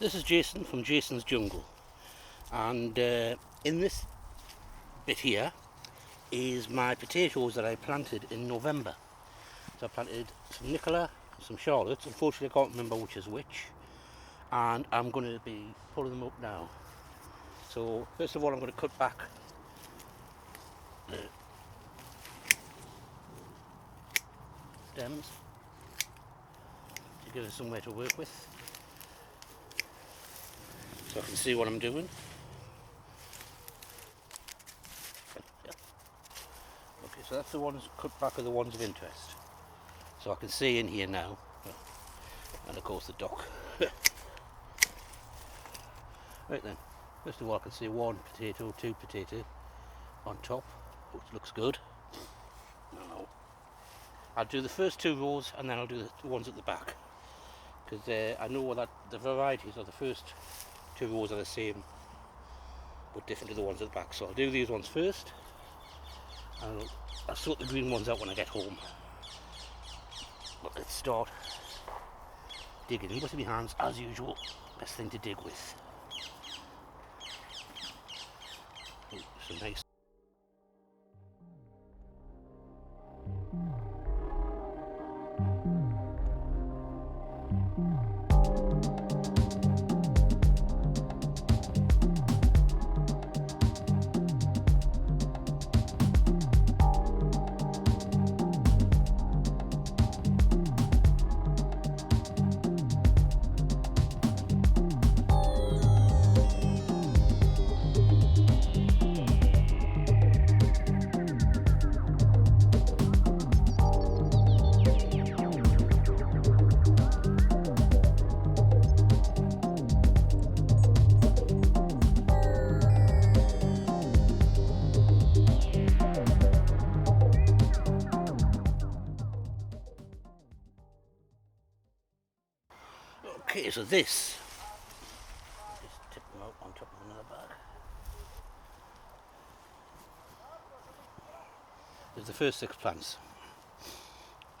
This is Jason from Jason's Jungle, and in this bit here is my potatoes that I planted in November. So I planted some Nicola and some Charlotte. Unfortunately I can't remember which is which, and I'm going to be pulling them up now. So first of all I'm going to cut back the stems to give us somewhere to work with, so I can see what I'm doing. Okay, so that's the ones cut back, are the ones of interest. So I can see in here now, and of course the dock. Right then, first of all I can see one potato, two potato on top, which looks good. Now I'll do the first two rows and then I'll do the ones at the back, because I know that the varieties of the first two rows are the same but different to the ones at the back. So I'll do these ones first, and I'll sort the green ones out when I get home. But let's start digging. You got to be hands as usual, best thing to dig with. Ooh, some nice. Okay, so this, just tip them out on top of another bag. There's the first 6 plants.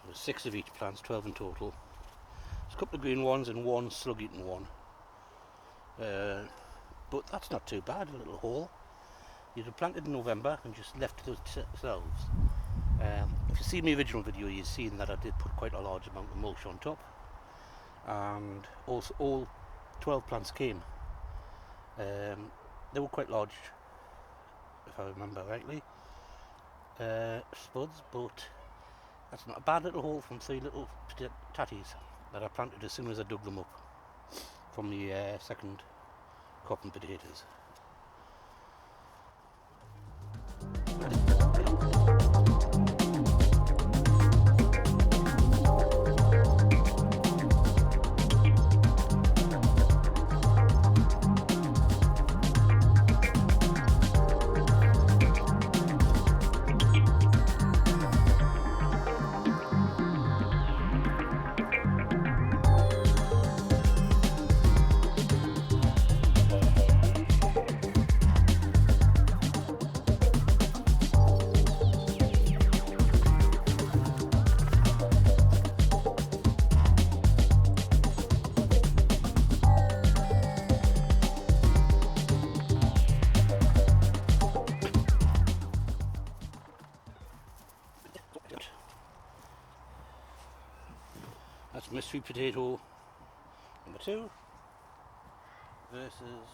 There's 6 of each plant, 12 in total. There's a couple of green ones and one slug-eaten one. But that's not too bad, a little hole. You'd have planted in November and just left to themselves. If you see my original video, you've seen that I did put quite a large amount of mulch on top. And also all 12 plants came. They were quite large, if I remember rightly, spuds, but that's not a bad little hole from 3 little tatties that I planted as soon as I dug them up from the second crop of potatoes. That's mystery potato number 2 versus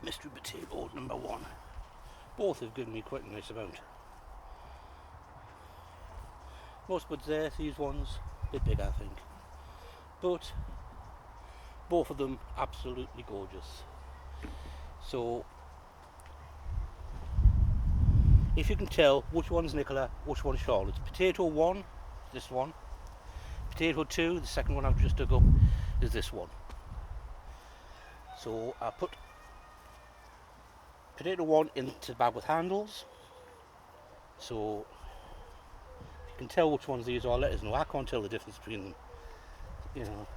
mystery potato number 1. Both have given me quite a nice amount. Most buds there, these ones a bit bigger I think, but both of them absolutely gorgeous. So if you can tell which one's Nicola, which one's Charlotte. Potato 1, this one. Potato 2, the second one I've just dug up, is this one. So I put potato 1 into the bag with handles. So if you can tell which ones these are, let us know. I can't tell the difference between them, you know.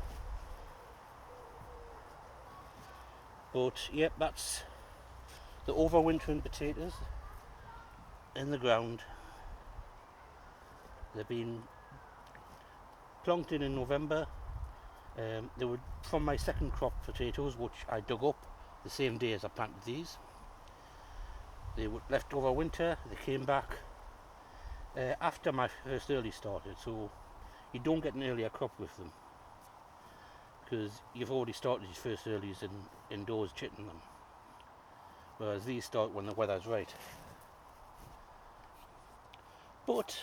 But yep, that's the overwintering potatoes in the ground. They've been plonked in November. They were from my second crop potatoes, which I dug up the same day as I planted these. They were left over winter. They came back after my first early started, so you don't get an earlier crop with them because you've already started your first earlies indoors chitting them, whereas these start when the weather's right. But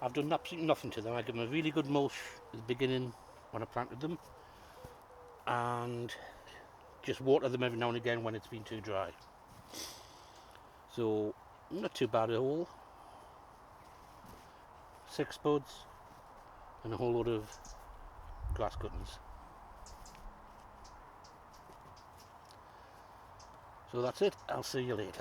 I've done absolutely nothing to them. I gave them a really good mulch at the beginning when I planted them, and just water them every now and again when it's been too dry. So not too bad at all. 6 buds and a whole load of grass cuttings. So that's it. I'll see you later.